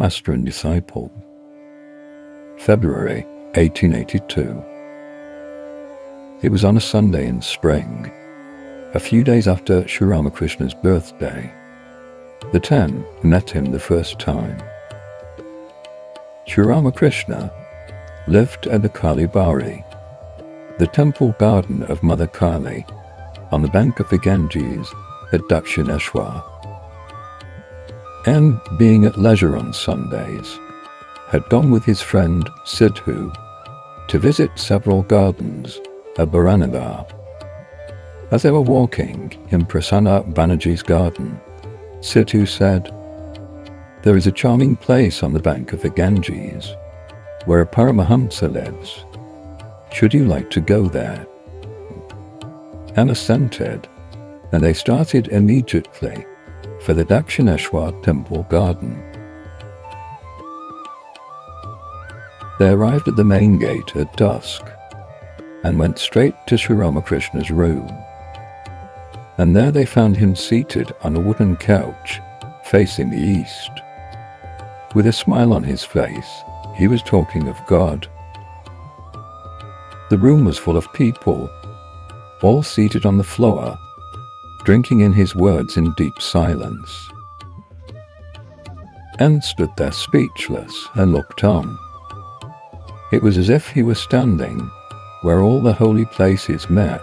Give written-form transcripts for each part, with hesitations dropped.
Master and Disciple. February 1882. It was on a Sunday in spring, a few days after Sri Ramakrishna's birthday. The 10 met him the first time. Sri Ramakrishna lived at the Kali Bari, the temple garden of Mother Kali, on the bank of the Ganges at Dakshineshwar. M, being at leisure on Sundays, had gone with his friend Sidhu to visit several gardens at Baranagar. As they were walking in Prasanna Banerjee's garden, Sidhu said, "There is a charming place on the bank of the Ganges where a Paramahamsa lives. Should you like to go there?" Anna assented, and they started immediately for the Dakshineshwar temple garden. They arrived at the main gate at dusk and went straight to Sri Ramakrishna's room. And there they found him seated on a wooden couch facing the east. With a smile on his face, he was talking of God. The room was full of people, all seated on the floor, drinking in his words in deep silence. N stood there speechless and looked on. It was as if he were standing where all the holy places met,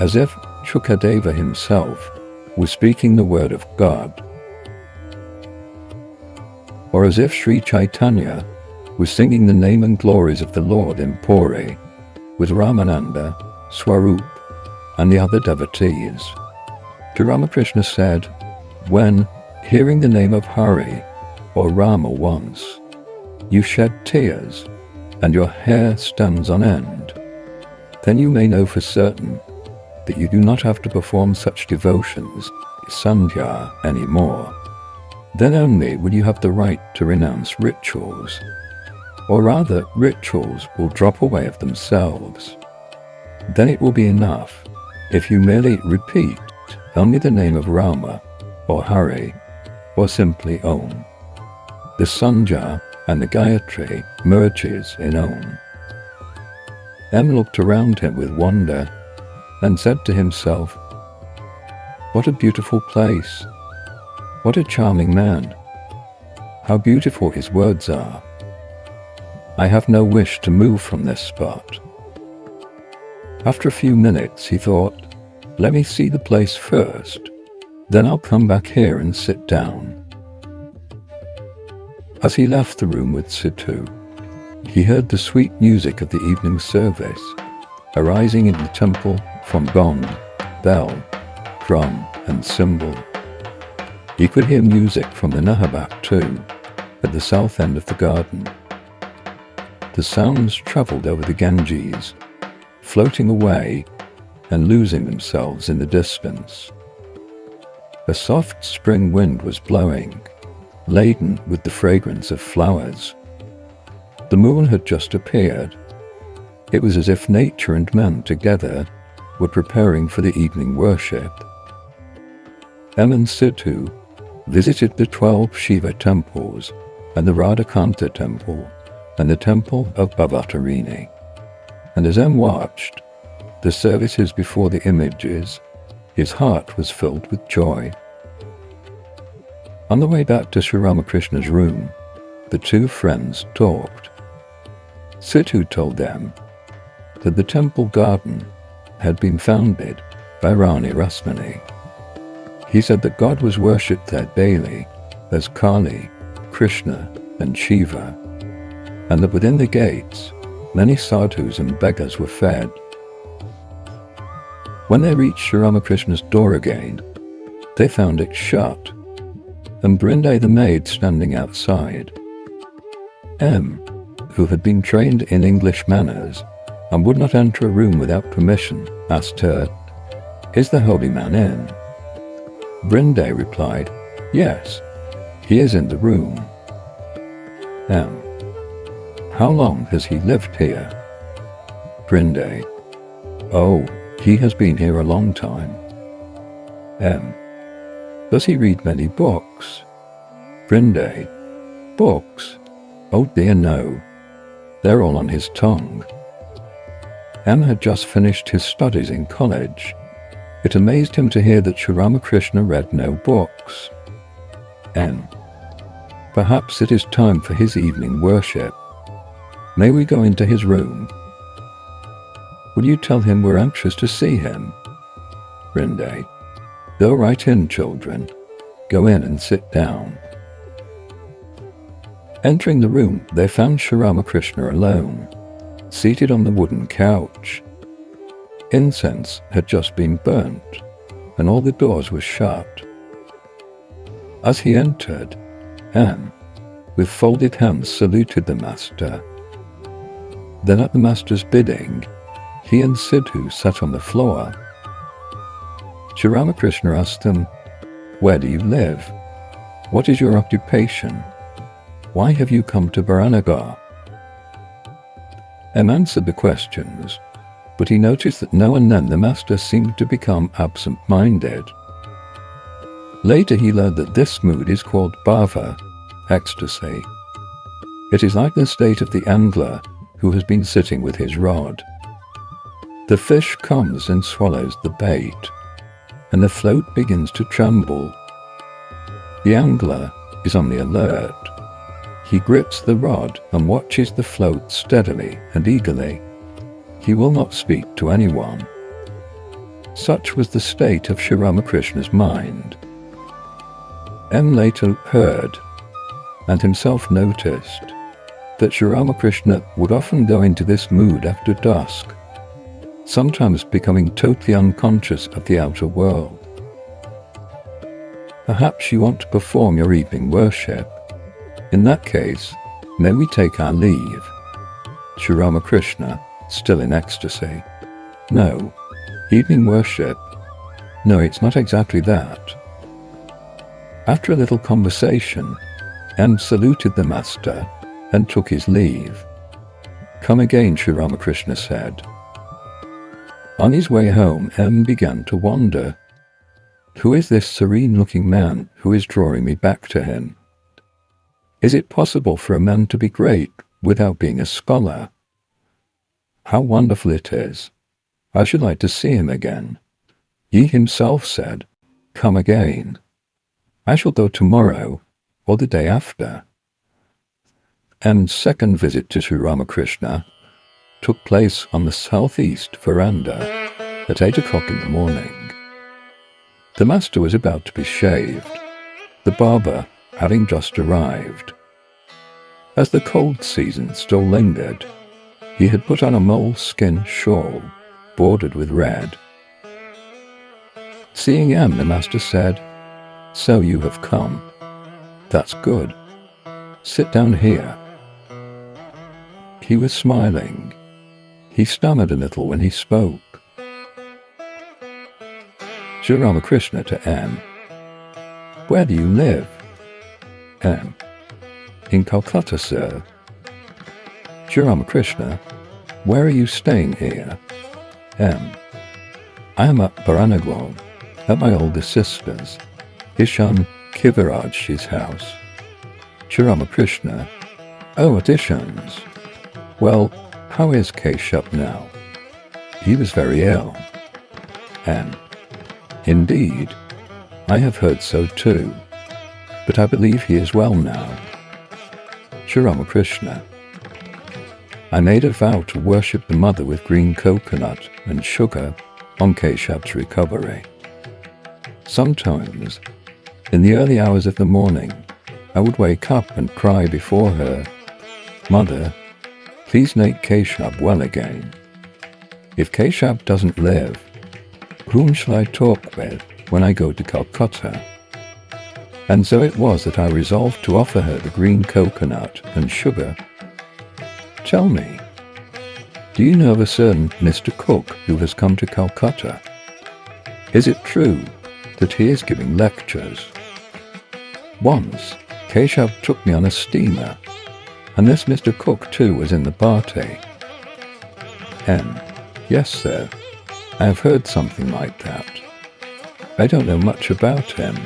as if Shukadeva himself was speaking the word of God, or as if Sri Chaitanya was singing the name and glories of the Lord in Puri with Ramananda, Swarup, and the other devotees. Sri Ramakrishna said, "When, hearing the name of Hari or Rama once, you shed tears and your hair stands on end, then you may know for certain that you do not have to perform such devotions, sandhya, anymore. Then only will you have the right to renounce rituals, or rather rituals will drop away of themselves. Then it will be enough if you merely repeat only the name of Rama or Hari or simply Om. The Sandhya and the Gayatri merges in Om." M looked around him with wonder and said to himself, "What a beautiful place! What a charming man! How beautiful his words are! I have no wish to move from this spot." After a few minutes he thought, "Let me see the place first, then I'll come back here and sit down." As he left the room with Sidhu, he heard the sweet music of the evening service arising in the temple from gong, bell, drum, and cymbal. He could hear music from the Nahabak too, at the south end of the garden. The sounds travelled over the Ganges, floating away and losing themselves in the distance. A soft spring wind was blowing, laden with the fragrance of flowers. The moon had just appeared. It was as if nature and man together were preparing for the evening worship. M and Sidhu visited the 12 Shiva temples and the Radhakanta temple and the temple of Bhavatarini. And as M watched the services before the images, his heart was filled with joy. On the way back to Sri Ramakrishna's room, the two friends talked. Sidhu told them that the temple garden had been founded by Rani Rasmani. He said that God was worshipped there daily as Kali, Krishna, and Shiva, and that within the gates many sadhus and beggars were fed. When they reached Sri Ramakrishna's door again, they found it shut, and Brinde the maid standing outside. M, who had been trained in English manners and would not enter a room without permission, asked her, "Is the holy man in?" Brinde replied, "Yes, he is in the room." M, "How long has he lived here?" Brinde, "Oh, he has been here a long time." M, "Does he read many books?" Brinde, Books? Oh dear no. They're all on his tongue. M had just finished his studies in college. It amazed him to hear that Sri Ramakrishna read no books. N. Perhaps it is time for his evening worship. May we go into his room? Will you tell him we're anxious to see him? Rinde. Go right in, children. Go in and sit down. Entering the room, they found Sri Ramakrishna alone, seated on the wooden couch. Incense had just been burnt, and all the doors were shut. As he entered, M, with folded hands, saluted the master. Then at the master's bidding, he and Sidhu sat on the floor. Sri Ramakrishna asked them, "Where do you live? What is your occupation? Why have you come to Baranagar?" M answered the questions, but he noticed that now and then the master seemed to become absent-minded. Later he learned that this mood is called bhava, ecstasy. It is like the state of the angler who has been sitting with his rod. The fish comes and swallows the bait, and the float begins to tremble. The angler is on the alert. He grips the rod and watches the float steadily and eagerly. He will not speak to anyone. Such was the state of Sri Ramakrishna's mind. M later heard, and himself noticed, that Sri Ramakrishna would often go into this mood after dusk, sometimes becoming totally unconscious of the outer world. Perhaps you want to perform your evening worship. In that case, may we take our leave? Sri Ramakrishna, still in ecstasy. No, evening worship. No, it's not exactly that. After a little conversation, M saluted the master and took his leave. Come again, Sri Ramakrishna said. On his way home, M began to wonder, who is this serene-looking man who is drawing me back to him? Is it possible for a man to be great without being a scholar? How wonderful it is. I should like to see him again. He himself said, "Come again." I shall go tomorrow or the day after. M's second visit to Sri Ramakrishna took place on the southeast veranda at 8 o'clock in the morning. The master was about to be shaved, the barber having just arrived. As the cold season still lingered, he had put on a moleskin shawl bordered with red. Seeing M, the master said, "So you have come. That's good. Sit down here." He was smiling. He stammered a little when he spoke. Sri Ramakrishna to M. Where do you live? M. In Calcutta, sir. Sri Ramakrishna, where are you staying here? M. I am at Baranagar, at my older sister's, Ishan Kivaraj's house. Sri Ramakrishna, oh, at Ishan's. Well, how is Keshav now? He was very ill. M. Indeed, I have heard so too, but I believe he is well now. Sri Ramakrishna, I made a vow to worship the mother with green coconut and sugar on Keshav's recovery. Sometimes, in the early hours of the morning, I would wake up and cry before her, "Mother, please make Keshav well again. If Keshav doesn't live, whom shall I talk with when I go to Calcutta?" And so it was that I resolved to offer her the green coconut and sugar. Tell me, do you know of a certain Mr. Cook who has come to Calcutta? Is it true that he is giving lectures? Once, Keshav took me on a steamer, and this Mr. Cook too was in the party. M. Yes, sir. I have heard something like that. I don't know much about him.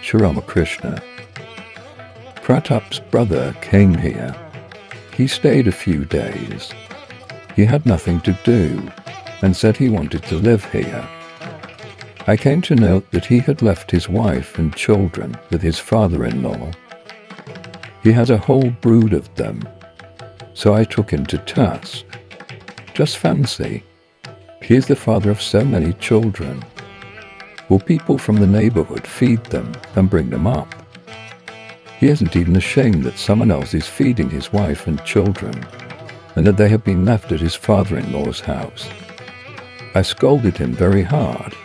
Sri Ramakrishna. Pratap's brother came here. He stayed a few days. He had nothing to do and said he wanted to live here. I came to note that he had left his wife and children with his father-in-law. He had a whole brood of them, so I took him to task. Just fancy, he is the father of so many children. Will people from the neighborhood feed them and bring them up? He isn't even ashamed that someone else is feeding his wife and children, and that they have been left at his father-in-law's house. I scolded him very hard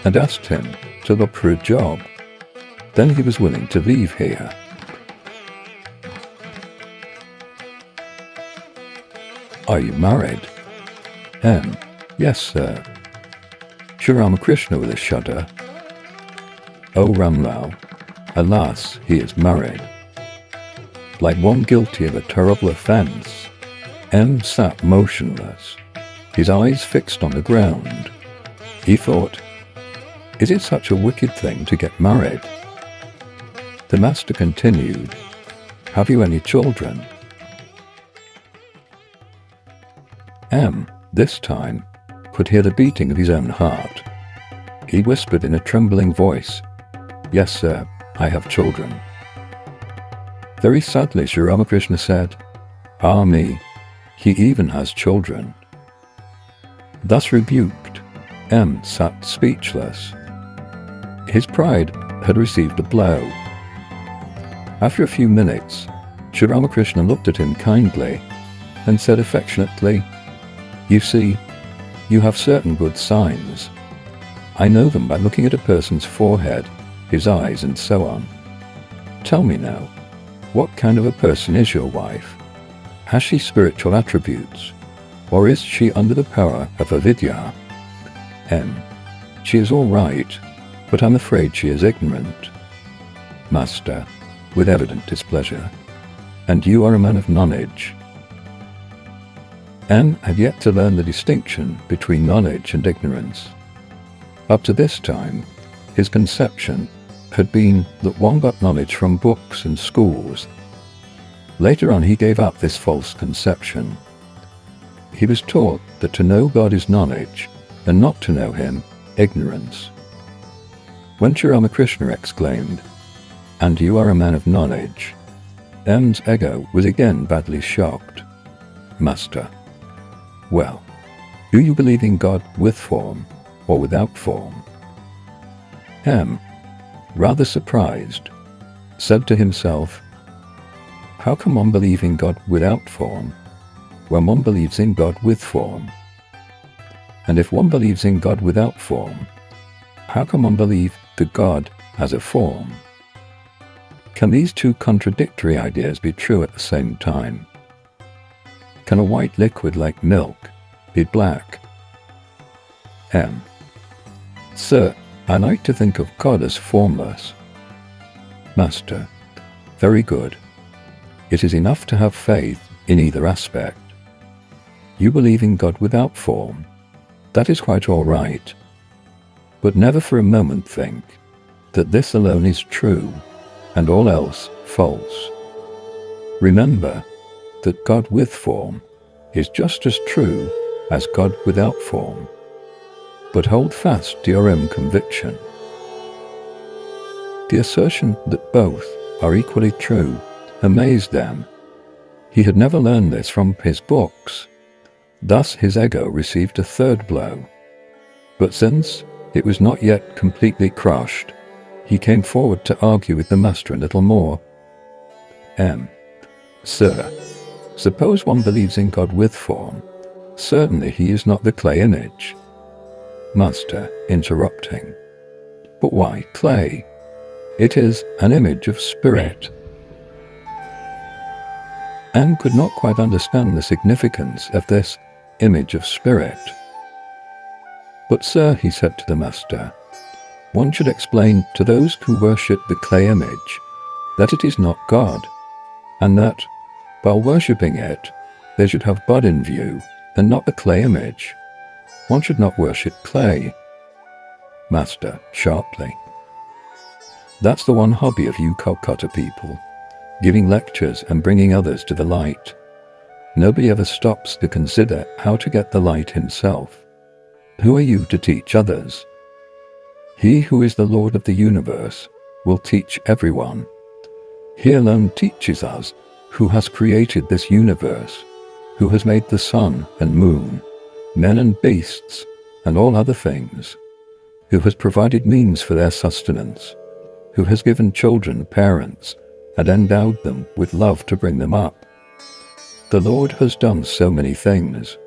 and asked him to look for a job. Then he was willing to leave here. Are you married? M. Yes, sir. Sri Ramakrishna with a shudder. Oh, Ramlal, alas, he is married. Like one guilty of a terrible offence, M sat motionless, his eyes fixed on the ground. He thought, is it such a wicked thing to get married? The master continued, have you any children? M, this time, could hear the beating of his own heart. He whispered in a trembling voice, yes, sir, I have children. Very sadly, Sri Ramakrishna said, ah me, he even has children. Thus rebuked, M sat speechless. His pride had received a blow. After a few minutes, Sri Ramakrishna looked at him kindly and said affectionately, you see, you have certain good signs. I know them by looking at a person's forehead, his eyes, and so on. Tell me now, what kind of a person is your wife? Has she spiritual attributes, or is she under the power of avidya? M. She is all right, but I'm afraid she is ignorant. Master, with evident displeasure, and you are a man of knowledge. M had yet to learn the distinction between knowledge and ignorance. Up to this time, his conception had been that one got knowledge from books and schools. Later on, he gave up this false conception. He was taught that to know God is knowledge, and not to know him, ignorance. When Sri Ramakrishna exclaimed, and you are a man of knowledge, M's ego was again badly shocked. Master, well, do you believe in God with form or without form? M, rather surprised, said to himself, how can one believe in God without form when one believes in God with form? And if one believes in God without form, how can one believe that God has a form? Can these two contradictory ideas be true at the same time? Can a white liquid like milk be black? M. Sir, I like to think of God as formless. Master, very good. It is enough to have faith in either aspect. You believe in God without form. That is quite all right. But never for a moment think that this alone is true and all else false. Remember that God with form is just as true as God without form. But hold fast to your own conviction. The assertion that both are equally true amazed them. He had never learned this from his books. Thus his ego received a third blow. But since it was not yet completely crushed, he came forward to argue with the master a little more. M. Sir, suppose one believes in God with form. Certainly he is not the clay image. Master, interrupting. But why clay? It is an image of spirit. M could not quite understand the significance of this image of spirit. But sir, he said to the master, one should explain to those who worship the clay image that it is not God, and that, while worshipping it, they should have God in view and not the clay image. One should not worship clay. Master, sharply. That's the one hobby of you Calcutta people. giving lectures and bringing others to the light. Nobody ever stops to consider how to get the light himself. Who are you to teach others? He who is the Lord of the universe will teach everyone. He alone teaches us, who has created this universe, who has made the sun and moon, men and beasts, and all other things, who has provided means for their sustenance, who has given children parents and endowed them with love to bring them up. The Lord has done so many things.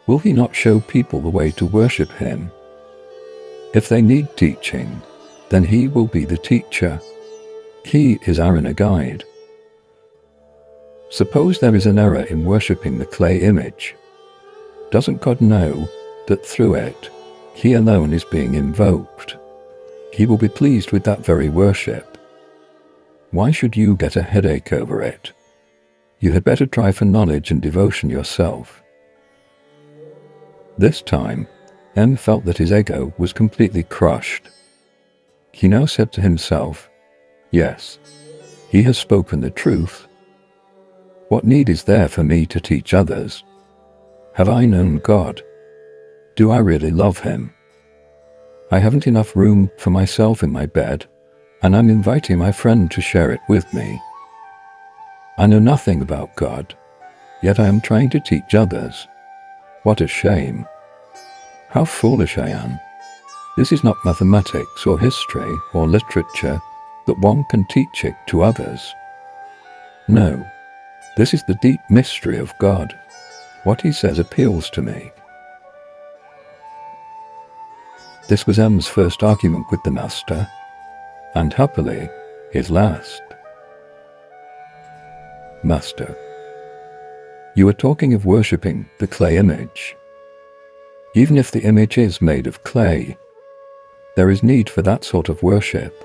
Will he not show people the way to worship him? If they need teaching, then he will be the teacher. He is our inner guide. Suppose there is an error in worshipping the clay image. Doesn't God know that through it, he alone is being invoked? He will be pleased with that very worship. Why should you get a headache over it? You had better try for knowledge and devotion yourself. This time, M felt that his ego was completely crushed. He now said to himself, "Yes, he has spoken the truth. What need is there for me to teach others? Have I known God? Do I really love him? I haven't enough room for myself in my bed, and I'm inviting my friend to share it with me. I know nothing about God, yet I am trying to teach others. What a shame. How foolish I am. This is not mathematics or history or literature that one can teach it to others. No, this is the deep mystery of God. What he says appeals to me." This was M's first argument with the Master, and happily his last. Master: You are talking of worshipping the clay image. Even if the image is made of clay, there is need for that sort of worship.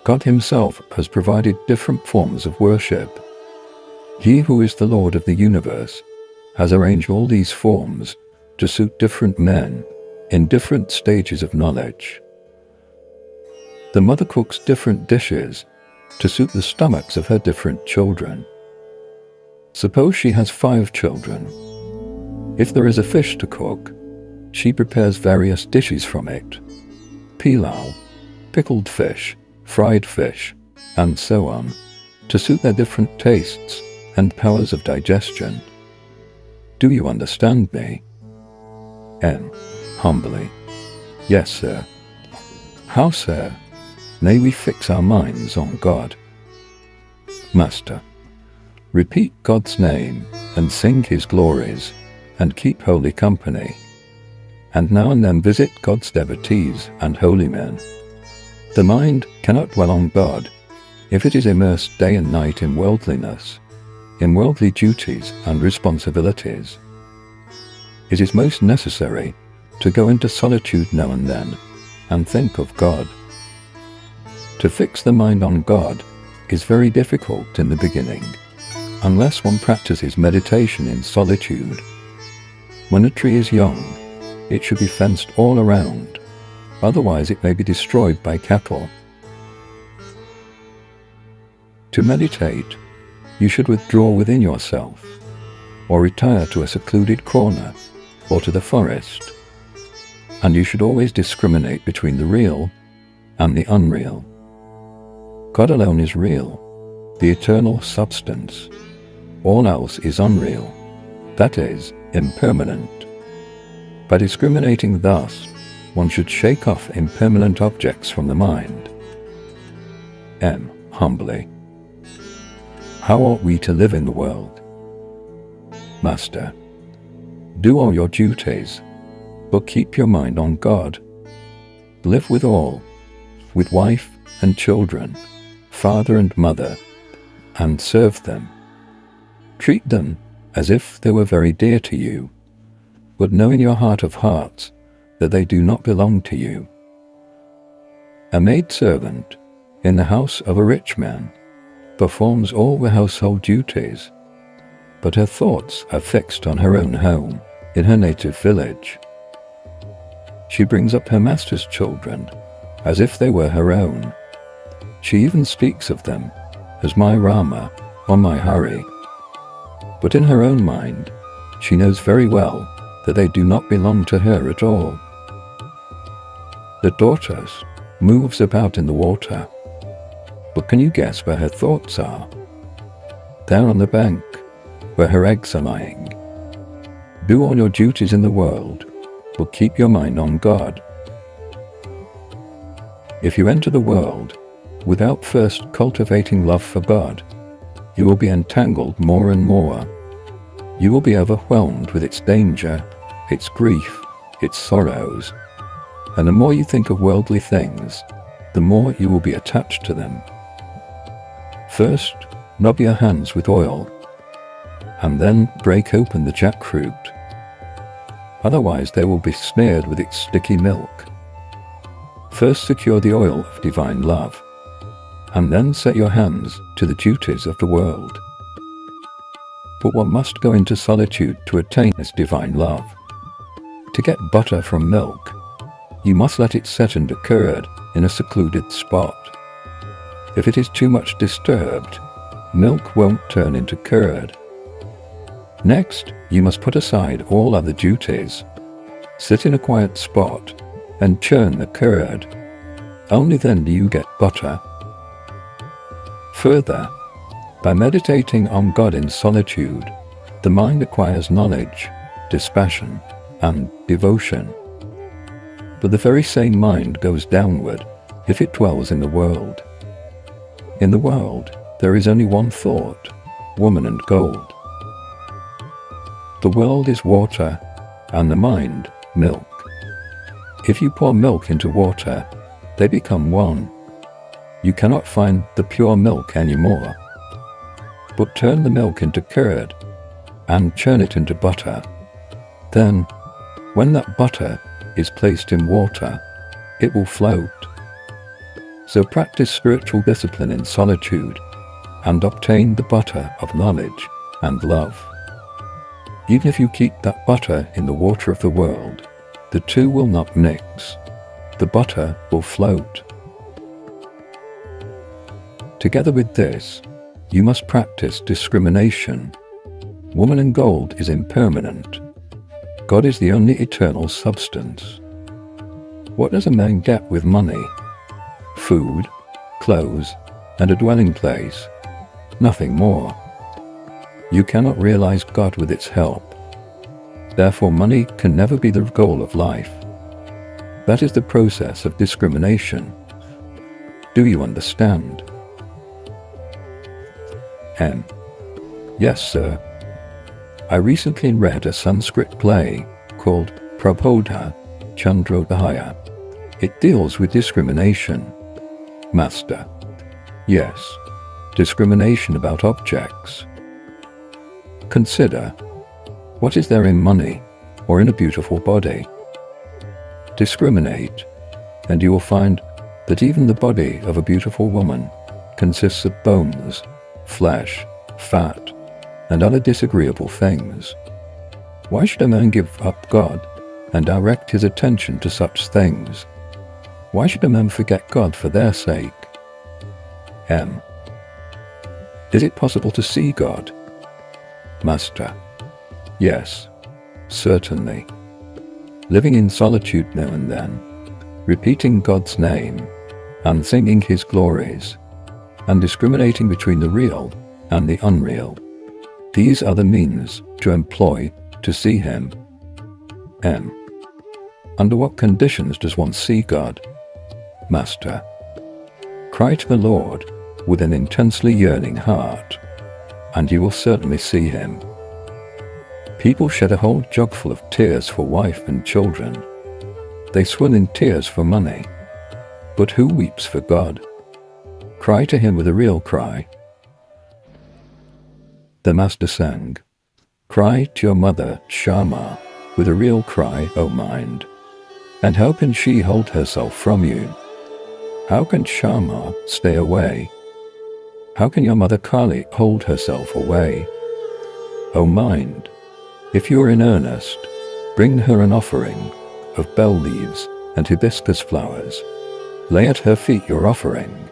God himself has provided different forms of worship. He who is the Lord of the universe has arranged all these forms to suit different men in different stages of knowledge. The mother cooks different dishes to suit the stomachs of her different children. Suppose she has 5 children. If there is a fish to cook, she prepares various dishes from it: pilau, pickled fish, fried fish, and so on, to suit their different tastes and powers of digestion. Do you understand me? M. Humbly: Yes, sir. How, sir, may we fix our minds on God? Master: Repeat God's name and sing his glories and keep holy company, and now and then visit God's devotees and holy men. The mind cannot dwell on God if it is immersed day and night in worldliness, in worldly duties and responsibilities. It is most necessary to go into solitude now and then and think of God. To fix the mind on God is very difficult in the beginning, unless one practices meditation in solitude. When a tree is young, it should be fenced all around, otherwise it may be destroyed by cattle. To meditate, you should withdraw within yourself, or retire to a secluded corner, or to the forest, and you should always discriminate between the real and the unreal. God alone is real, the eternal substance. All else is unreal, that is, impermanent. By discriminating thus, one should shake off impermanent objects from the mind. M. Humbly: How ought we to live in the world? Master: Do all your duties, but keep your mind on God. Live with all, with wife and children, father and mother, and serve them. Treat them as if they were very dear to you, but know in your heart of hearts that they do not belong to you. A maidservant in the house of a rich man performs all the household duties, but her thoughts are fixed on her own home in her native village. She brings up her master's children as if they were her own. She even speaks of them as my Rama or my Hari. But in her own mind, she knows very well that they do not belong to her at all. The tortoise moves about in the water, but can you guess where her thoughts are? There on the bank, where her eggs are lying. Do all your duties in the world, but keep your mind on God. If you enter the world without first cultivating love for God, you will be entangled more and more. You will be overwhelmed with its danger, its grief, its sorrows, and the more you think of worldly things, the more you will be attached to them. First, rub your hands with oil, and then break open the jackfruit. Otherwise they will be smeared with its sticky milk. First secure the oil of divine love, and then set your hands to the duties of the world. But one must go into solitude to attain this divine love. To get butter from milk, you must let it set into curd in a secluded spot. If it is too much disturbed, milk won't turn into curd. Next, you must put aside all other duties, sit in a quiet spot, and churn the curd. Only then do you get butter. Further, by meditating on God in solitude, the mind acquires knowledge, dispassion, and devotion. But the very same mind goes downward if it dwells in the world. In the world, there is only one thought, woman and gold. The world is water, and the mind, milk. If you pour milk into water, they become one. You cannot find the pure milk anymore. But turn the milk into curd, and churn it into butter. Then, when that butter is placed in water, it will float. So practice spiritual discipline in solitude, and obtain the butter of knowledge and love. Even if you keep that butter in the water of the world, the two will not mix. The butter will float. Together with this, you must practice discrimination. Woman in gold is impermanent. God is the only eternal substance. What does a man get with money? Food, clothes, and a dwelling place. Nothing more. You cannot realize God with its help. Therefore, money can never be the goal of life. That is the process of discrimination. Do you understand? M. Yes, sir. I recently read a Sanskrit play called Prabodha Chandrodaya. It deals with discrimination. Master. Yes, discrimination about objects. Consider, what is there in money or in a beautiful body? Discriminate, and you will find that even the body of a beautiful woman consists of bones, flesh, fat, and other disagreeable things. Why should a man give up God and direct his attention to such things? Why should a man forget God for their sake? M. Is it possible to see God? Master. Yes, certainly. Living in solitude now and then, repeating God's name, and singing His glories, and discriminating between the real and the unreal. These are the means to employ to see Him. M. Under what conditions does one see God? Master. Cry to the Lord with an intensely yearning heart, and you will certainly see Him. People shed a whole jugful of tears for wife and children. They swim in tears for money. But who weeps for God? Cry to Him with a real cry. The Master sang, Cry to your mother, Shama, with a real cry, O mind. And how can she hold herself from you? How can Shama stay away? How can your mother Kali hold herself away? O mind, if you are in earnest, bring her an offering of bell leaves and hibiscus flowers. Lay at her feet your offering,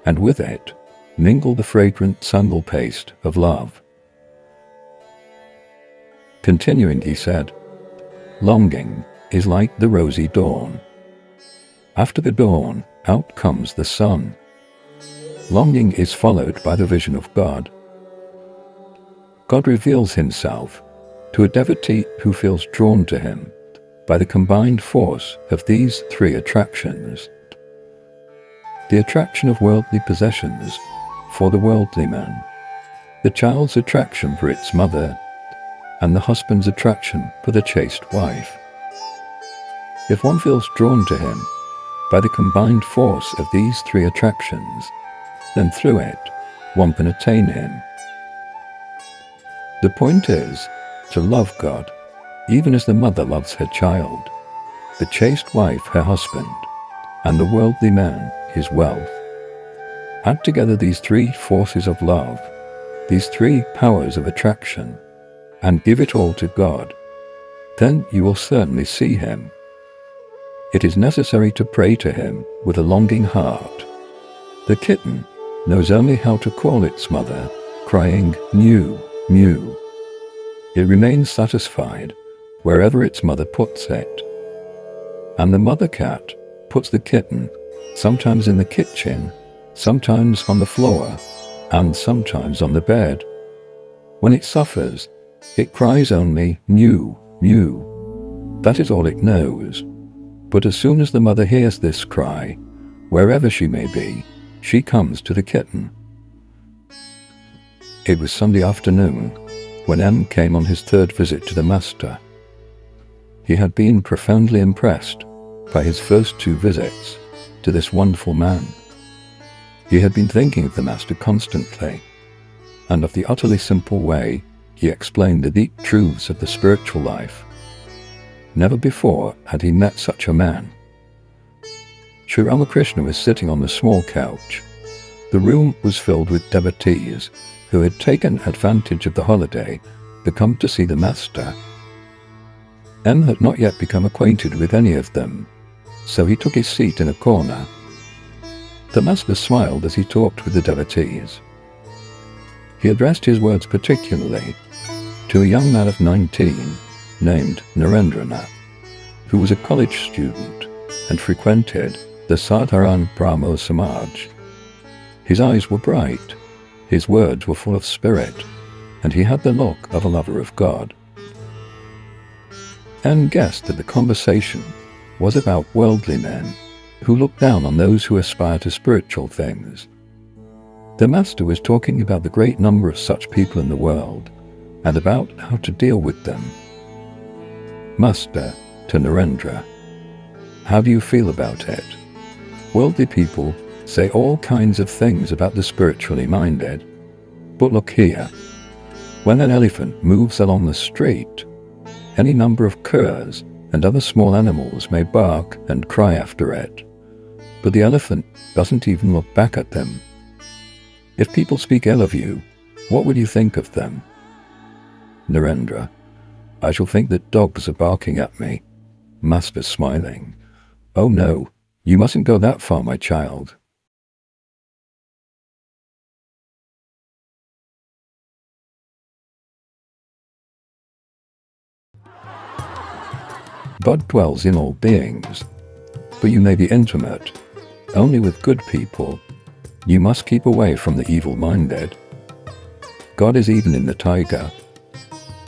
and with it, mingle the fragrant sandal paste of love. Continuing, he said, longing is like the rosy dawn. After the dawn, out comes the sun. Longing is followed by the vision of God. God reveals himself to a devotee who feels drawn to him by the combined force of these three attractions. The attraction of worldly possessions for the worldly man, the child's attraction for its mother, and the husband's attraction for the chaste wife. If one feels drawn to him by the combined force of these three attractions, then through it, one can attain him. The point is to love God, even as the mother loves her child, the chaste wife her husband, and the worldly man his wealth. Add together these three forces of love, these three powers of attraction, and give it all to God. Then you will certainly see him. It is necessary to pray to him with a longing heart. The kitten knows only how to call its mother, crying mew, mew. It remains satisfied wherever its mother puts it. And the mother cat puts the kitten sometimes in the kitchen, sometimes on the floor, and sometimes on the bed. When it suffers, it cries only mew, mew. That is all it knows. But as soon as the mother hears this cry, wherever she may be, she comes to the kitten. It was Sunday afternoon when M came on his third visit to the master. He had been profoundly impressed by his first two visits to this wonderful man. He had been thinking of the master constantly, and of the utterly simple way he explained the deep truths of the spiritual life. Never before had he met such a man. Sri Ramakrishna was sitting on the small couch. The room was filled with devotees who had taken advantage of the holiday to come to see the master. M had not yet become acquainted with any of them, so he took his seat in a corner. The master smiled as he talked with the devotees. He addressed his words particularly to a young man of 19 named Narendranath, who was a college student and frequented the Sadharan Brahmo Samaj. His eyes were bright, his words were full of spirit, and he had the look of a lover of God. Anne guessed that the conversation was about worldly men who look down on those who aspire to spiritual things. The master was talking about the great number of such people in the world and about how to deal with them. Master, to Narendra, how do you feel about it? Worldly people say all kinds of things about the spiritually minded. But look here. When an elephant moves along the street, any number of curs and other small animals may bark and cry after it, but the elephant doesn't even look back at them. If people speak ill of you, what will you think of them? Narendra, I shall think that dogs are barking at me. Master smiling. Oh no, you mustn't go that far, my child. God dwells in all beings, but you may be intimate only with good people. You must keep away from the evil-minded. God is even in the tiger,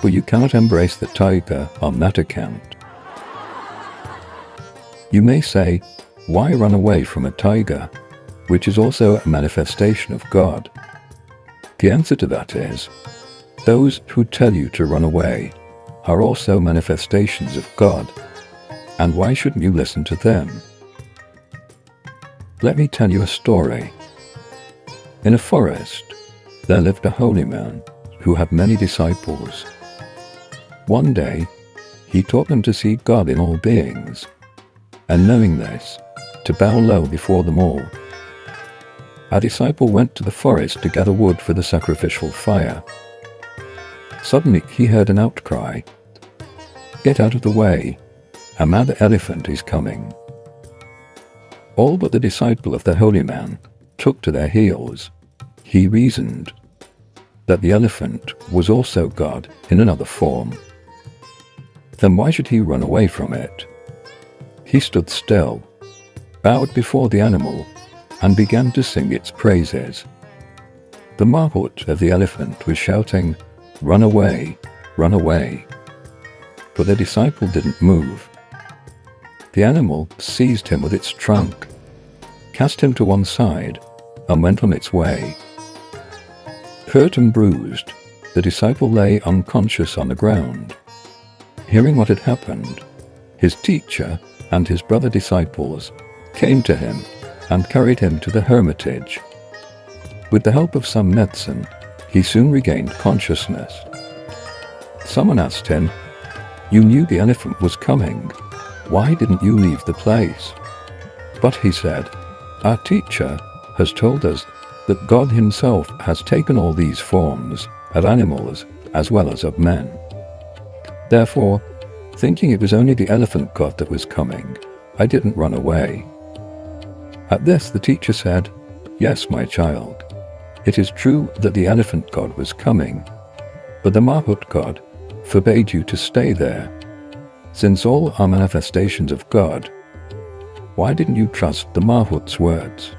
but you cannot embrace the tiger on that account. You may say, why run away from a tiger, which is also a manifestation of God? The answer to that is, those who tell you to run away are also manifestations of God, and why shouldn't you listen to them? Let me tell you a story. In a forest, there lived a holy man who had many disciples. One day, he taught them to see God in all beings, and knowing this, to bow low before them all. A disciple went to the forest to gather wood for the sacrificial fire. Suddenly he heard an outcry. Get out of the way, a mad elephant is coming. All but the disciple of the holy man took to their heels. He reasoned that the elephant was also God in another form. Then why should he run away from it? He stood still, bowed before the animal, and began to sing its praises. The mahout of the elephant was shouting, "Run away, run away." But the disciple didn't move. The animal seized him with its trunk, cast him to one side, and went on its way. Hurt and bruised, the disciple lay unconscious on the ground. Hearing what had happened, his teacher and his brother disciples came to him and carried him to the hermitage. With the help of some medicine, he soon regained consciousness. Someone asked him, "You knew the elephant was coming. Why didn't you leave the place?" But he said, "Our teacher has told us that God himself has taken all these forms of animals as well as of men. Therefore, thinking it was only the elephant god that was coming, I didn't run away." At this, the teacher said, "Yes, my child, it is true that the elephant god was coming, but the mahout god forbade you to stay there. Since all are manifestations of God, why didn't you trust the mahout's words?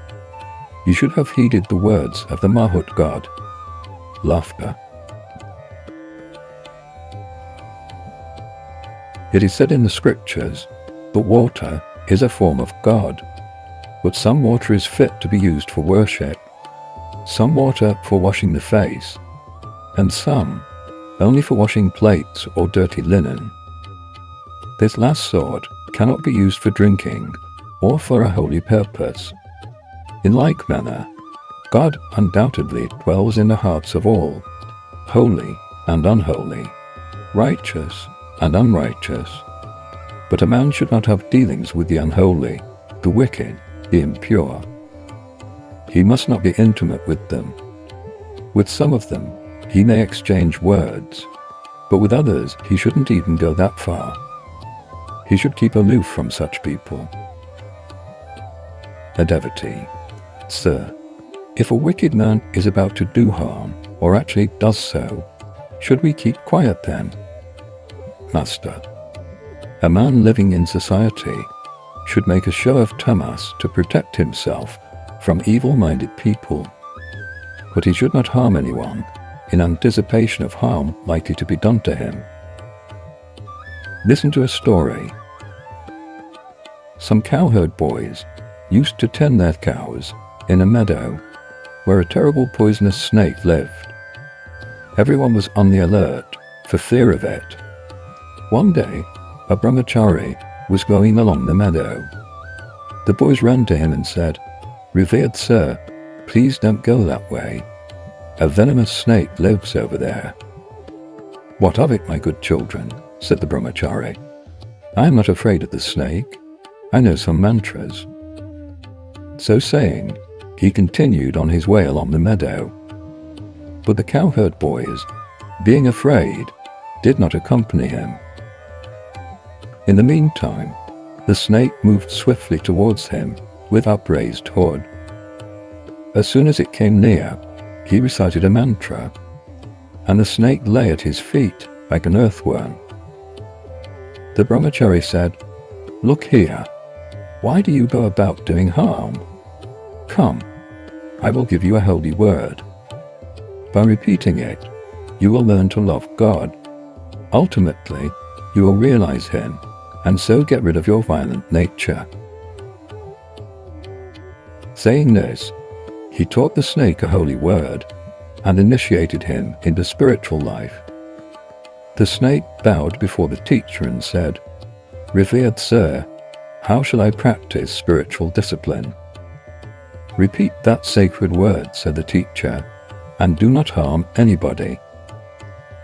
You should have heeded the words of the mahout god." Laughter. It is said in the scriptures that water is a form of God, but some water is fit to be used for worship, some water for washing the face, and some only for washing plates or dirty linen. This last sort cannot be used for drinking or for a holy purpose. In like manner, God undoubtedly dwells in the hearts of all, holy and unholy, righteous and unrighteous. But a man should not have dealings with the unholy, the wicked, the impure. He must not be intimate with them. With some of them, he may exchange words, but with others he shouldn't even go that far. He should keep aloof from such people. A devotee. Sir, if a wicked man is about to do harm, or actually does so, should we keep quiet then? Master, a man living in society should make a show of tamas to protect himself from evil-minded people, but he should not harm anyone in anticipation of harm likely to be done to him. Listen to a story. Some cowherd boys used to tend their cows in a meadow where a terrible poisonous snake lived. Everyone was on the alert for fear of it. One day, a brahmachari was going along the meadow. The boys ran to him and said, "Revered sir, please don't go that way. A venomous snake lives over there." "What of it, my good children?" said the brahmachari. "I am not afraid of the snake. I know some mantras." So saying, he continued on his way along the meadow. But the cowherd boys, being afraid, did not accompany him. In the meantime, the snake moved swiftly towards him with upraised hood. As soon as it came near, he recited a mantra, and the snake lay at his feet like an earthworm. The brahmachari said, "Look here, why do you go about doing harm? Come, I will give you a holy word. By repeating it, you will learn to love God. Ultimately, you will realize Him, and so get rid of your violent nature." Saying this, he taught the snake a holy word and initiated him into spiritual life. The snake bowed before the teacher and said, "Revered sir, how shall I practice spiritual discipline?" "Repeat that sacred word," said the teacher, "and do not harm anybody."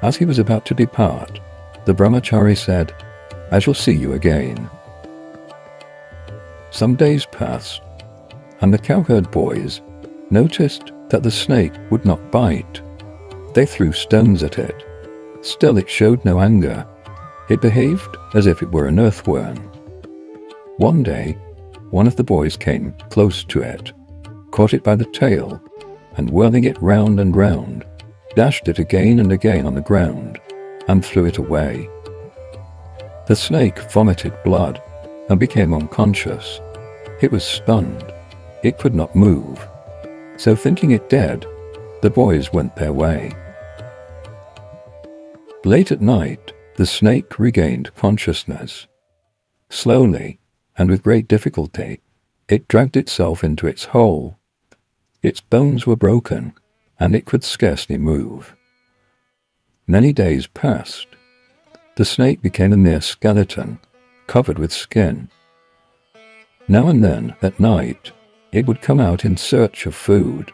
As he was about to depart, the brahmachari said, "I shall see you again." Some days passed, and the cowherd boys noticed that the snake would not bite. They threw stones at it. Still it showed no anger. It behaved as if it were an earthworm. One day, one of the boys came close to it, caught it by the tail, and whirling it round and round, dashed it again and again on the ground, and threw it away. The snake vomited blood and became unconscious. It was stunned. It could not move. So thinking it dead, the boys went their way. Late at night, the snake regained consciousness. Slowly, and with great difficulty, it dragged itself into its hole. Its bones were broken, and it could scarcely move. Many days passed. The snake became a mere skeleton, covered with skin. Now and then, at night, it would come out in search of food.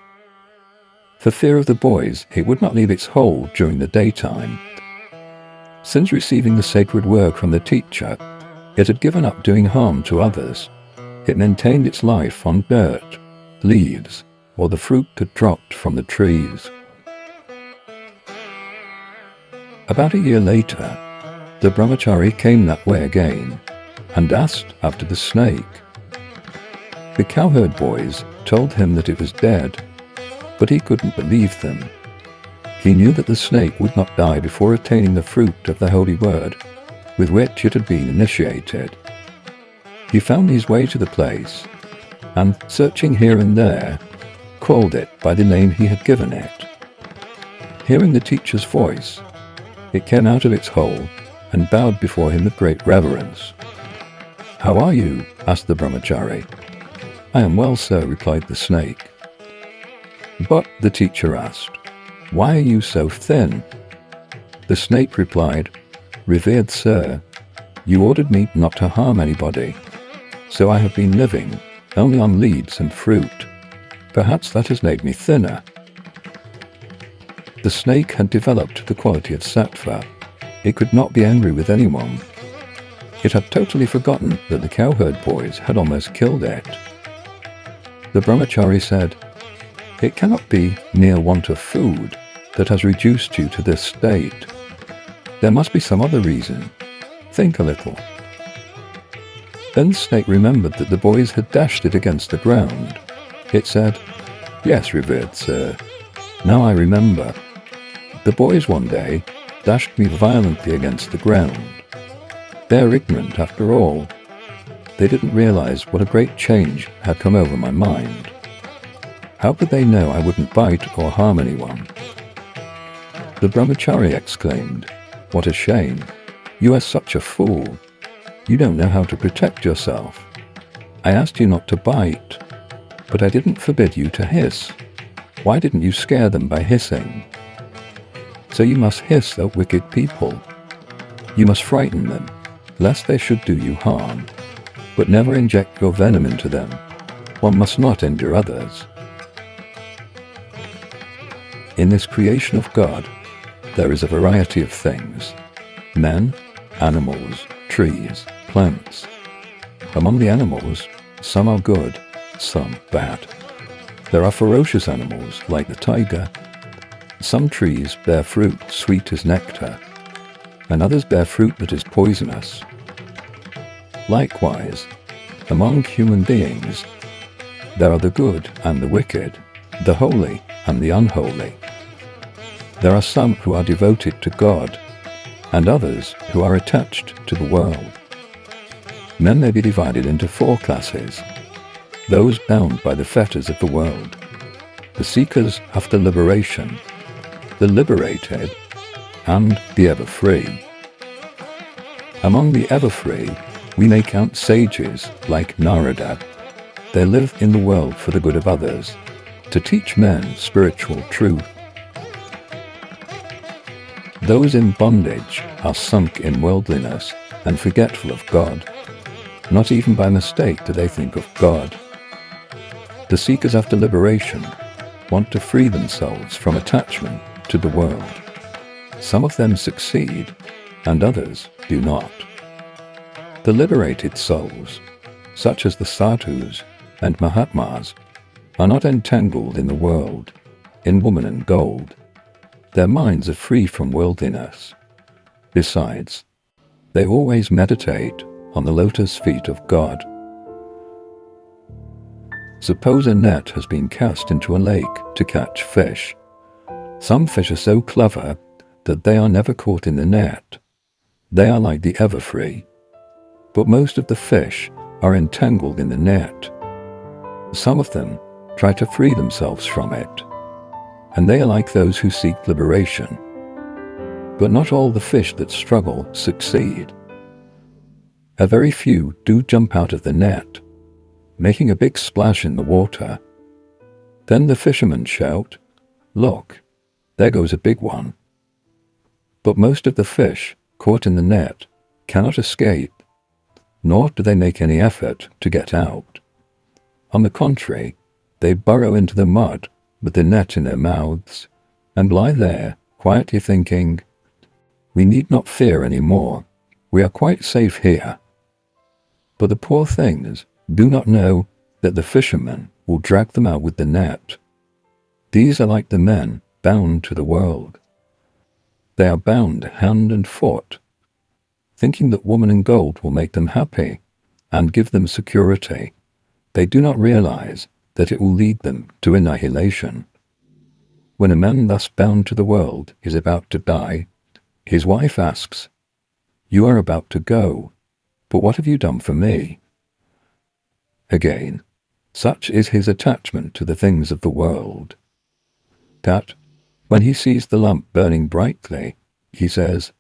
For fear of the boys, it would not leave its hole during the daytime. Since receiving the sacred word from the teacher, it had given up doing harm to others. It maintained its life on dirt, leaves, or the fruit that dropped from the trees. About a year later, the brahmachari came that way again and asked after the snake. The cowherd boys told him that it was dead, but he couldn't believe them. He knew that the snake would not die before attaining the fruit of the holy word with which it had been initiated. He found his way to the place, and searching here and there, called it by the name he had given it. Hearing the teacher's voice, it came out of its hole and bowed before him with great reverence. "How are you?" asked the brahmachari. "I am well, sir," replied the snake. But the teacher asked, "Why are you so thin?" The snake replied, "Revered sir, you ordered me not to harm anybody, so I have been living only on leaves and fruit. Perhaps that has made me thinner." The snake had developed the quality of sattva. It could not be angry with anyone. It had totally forgotten that the cowherd boys had almost killed it. The brahmachari said, "It cannot be mere want of food that has reduced you to this state. There must be some other reason. Think a little." Then the snake remembered that the boys had dashed it against the ground. It said, "Yes, revered sir, now I remember. The boys one day dashed me violently against the ground. They're ignorant after all. They didn't realize what a great change had come over my mind. How could they know I wouldn't bite or harm anyone?" The brahmachari exclaimed, "What a shame. You are such a fool. You don't know how to protect yourself. I asked you not to bite, but I didn't forbid you to hiss. Why didn't you scare them by hissing? So you must hiss at wicked people. You must frighten them, lest they should do you harm, but never inject your venom into them. One must not injure others." In this creation of God, there is a variety of things: men, animals, trees, plants. Among the animals, some are good, some bad. There are ferocious animals like the tiger. Some trees bear fruit sweet as nectar, and others bear fruit that is poisonous. Likewise, among human beings, there are the good and the wicked, the holy and the unholy. There are some who are devoted to God, and others who are attached to the world. Men may be divided into 4 classes: those bound by the fetters of the world, the seekers after liberation, the liberated, and the ever-free. Among the ever-free, we may count sages like Narada. They live in the world for the good of others, to teach men spiritual truth. Those in bondage are sunk in worldliness and forgetful of God. Not even by mistake do they think of God. The seekers after liberation want to free themselves from attachment to the world. Some of them succeed, and others do not. The liberated souls, such as the sadhus and mahatmas, are not entangled in the world, in woman and gold. Their minds are free from worldliness. Besides, they always meditate on the lotus feet of God. Suppose a net has been cast into a lake to catch fish. Some fish are so clever that they are never caught in the net. They are like the everfree. But most of the fish are entangled in the net. Some of them try to free themselves from it, and they are like those who seek liberation. But not all the fish that struggle succeed. A very few do jump out of the net, making a big splash in the water. Then the fishermen shout, "Look, there goes a big one." But most of the fish caught in the net cannot escape, nor do they make any effort to get out. On the contrary, they burrow into the mud with the net in their mouths and lie there quietly thinking, "We need not fear any more. We are quite safe here." But the poor things do not know that the fishermen will drag them out with the net. These are like the men bound to the world. They are bound hand and foot, thinking that woman in gold will make them happy and give them security. They do not realize that it will lead them to annihilation. When a man thus bound to the world is about to die, his wife asks, "You are about to go, but what have you done for me?" Again, such is his attachment to the things of the world, that when he sees the lamp burning brightly, he says,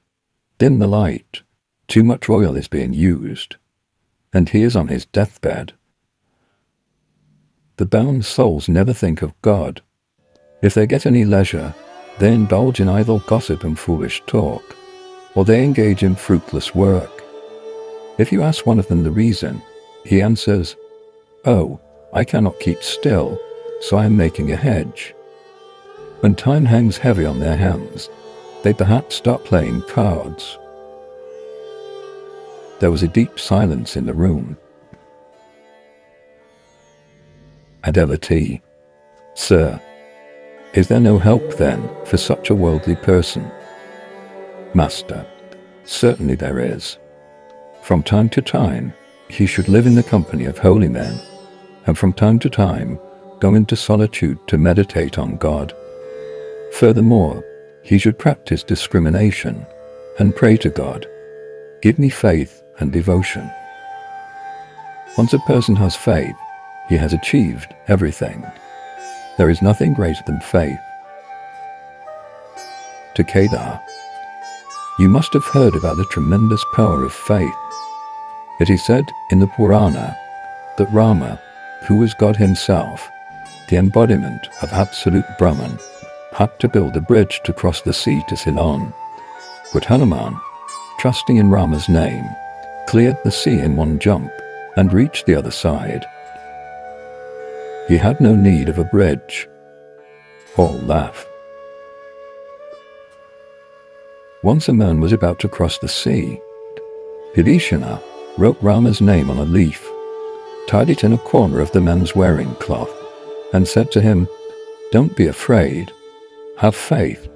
"Dim the light, too much oil is being used," and he is on his deathbed. The bound souls never think of God. If they get any leisure, they indulge in idle gossip and foolish talk, or they engage in fruitless work. If you ask one of them the reason, he answers, "Oh, I cannot keep still, so I am making a hedge." When time hangs heavy on their hands, they perhaps start playing cards. There was a deep silence in the room. A devotee: "Sir, is there no help then for such a worldly person?" Master: "Certainly there is. From time to time, he should live in the company of holy men, and from time to time go into solitude to meditate on God. Furthermore, he should practice discrimination and pray to God, 'Give me faith and devotion.' Once a person has faith, he has achieved everything. There is nothing greater than faith." To Kedar: "You must have heard about the tremendous power of faith. It is said in the Purana that Rama, who was God himself, the embodiment of absolute Brahman, had to build a bridge to cross the sea to Ceylon. But Hanuman, trusting in Rama's name, cleared the sea in one jump and reached the other side. He had no need of a bridge." All laugh. Once a man was about to cross the sea. Vibhishana wrote Rama's name on a leaf, tied it in a corner of the man's wearing cloth, and said to him, "Don't be afraid. Have faith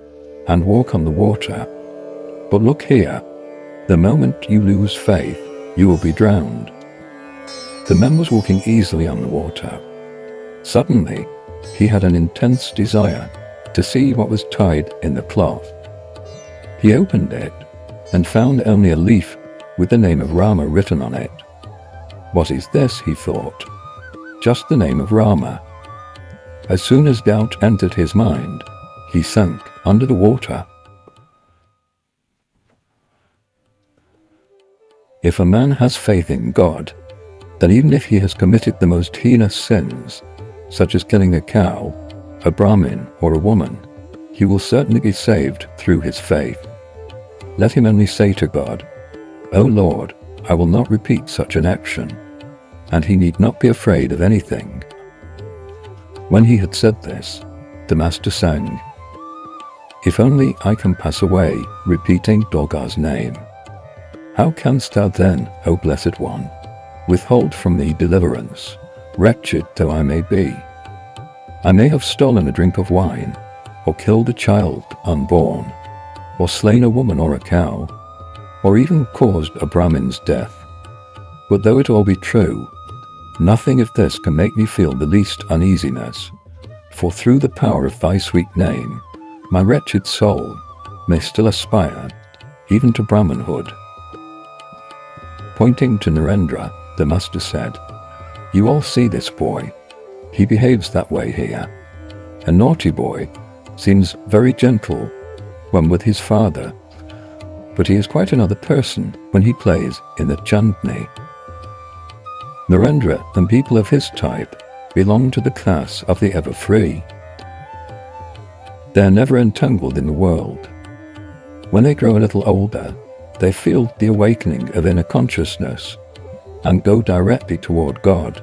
and walk on the water. But look here, the moment you lose faith, you will be drowned." The man was walking easily on the water. Suddenly, he had an intense desire to see what was tied in the cloth. He opened it and found only a leaf with the name of Rama written on it. "What is this?" he thought. "Just the name of Rama." As soon as doubt entered his mind, he sank under the water. If a man has faith in God, then even if he has committed the most heinous sins, such as killing a cow, a Brahmin, or a woman, he will certainly be saved through his faith. Let him only say to God, "O Lord, I will not repeat such an action," and he need not be afraid of anything. When he had said this, the master sang, "If only I can pass away repeating Durga's name. How canst thou then, O Blessed One, withhold from me deliverance, wretched though I may be? I may have stolen a drink of wine, or killed a child unborn, or slain a woman or a cow, or even caused a Brahmin's death. But though it all be true, Nothing of this can make me feel the least uneasiness, for through the power of thy sweet name, my wretched soul may still aspire even to Brahmanhood. Pointing to Narendra, the master said, "You all see this boy. He behaves that way here. A naughty boy, seems very gentle when with his father, but he is quite another person when he plays in the Chandni." Narendra and people of his type belong to the class of the ever-free. They are never entangled in the world. When they grow a little older, they feel the awakening of inner consciousness and go directly toward God.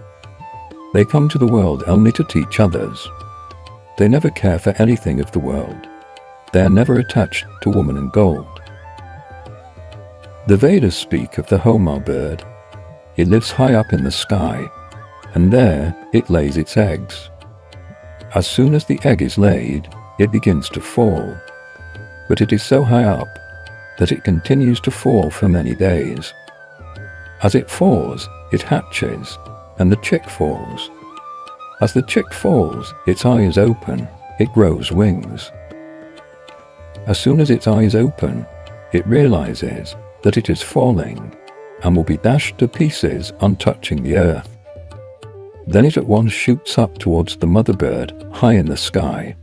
They come to the world only to teach others. They never care for anything of the world. They are never attached to woman and gold. The Vedas speak of the Homa bird. It lives high up in the sky, and there it lays its eggs. As soon as the egg is laid, it begins to fall, but it is so high up that it continues to fall for many days. As it falls, it hatches, and the chick falls. As the chick falls, its eyes open, it grows wings. As soon as its eyes open, it realizes that it is falling and will be dashed to pieces on touching the earth. Then it at once shoots up towards the mother bird high in the sky.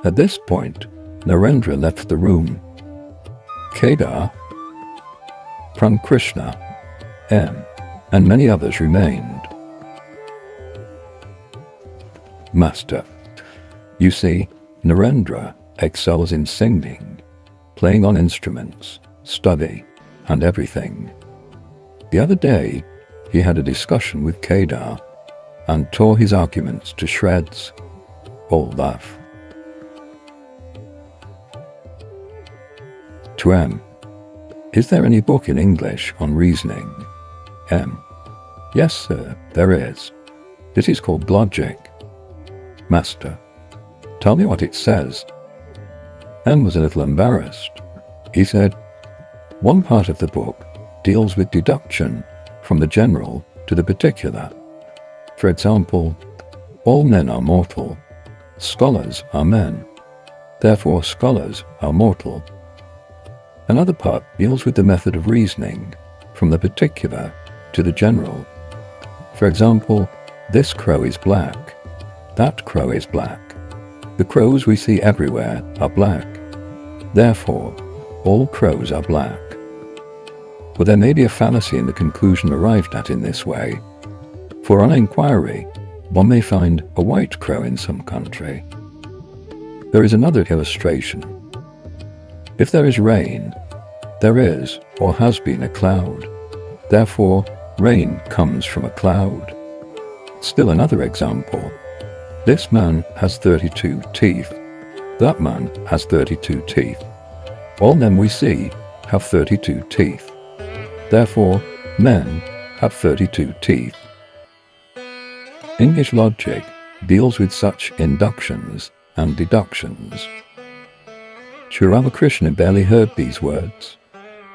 At this point, Narendra left the room. Kedar, Ramakrishna, M, and many others remained. Master, you see, Narendra excels in singing, playing on instruments, study, and everything. The other day, he had a discussion with Kedar and tore his arguments to shreds. All laugh. To M, is there any book in English on reasoning? M, yes sir, there is. It is called Logic. Master, tell me what it says. M was a little embarrassed. He said, one part of the book deals with deduction from the general to the particular. For example, all men are mortal. Scholars are men. Therefore, scholars are mortal. Another part deals with the method of reasoning from the particular to the general. For example, this crow is black. That crow is black. The crows we see everywhere are black. Therefore, all crows are black. But there may be a fallacy in the conclusion arrived at in this way, for on inquiry, one may find a white crow in some country. There is another illustration. If there is rain, there is or has been a cloud. Therefore, rain comes from a cloud. Still another example. This man has 32 teeth. That man has 32 teeth. All men we see have 32 teeth. Therefore, men have 32 teeth. English logic deals with such inductions and deductions. Sri Ramakrishna barely heard these words.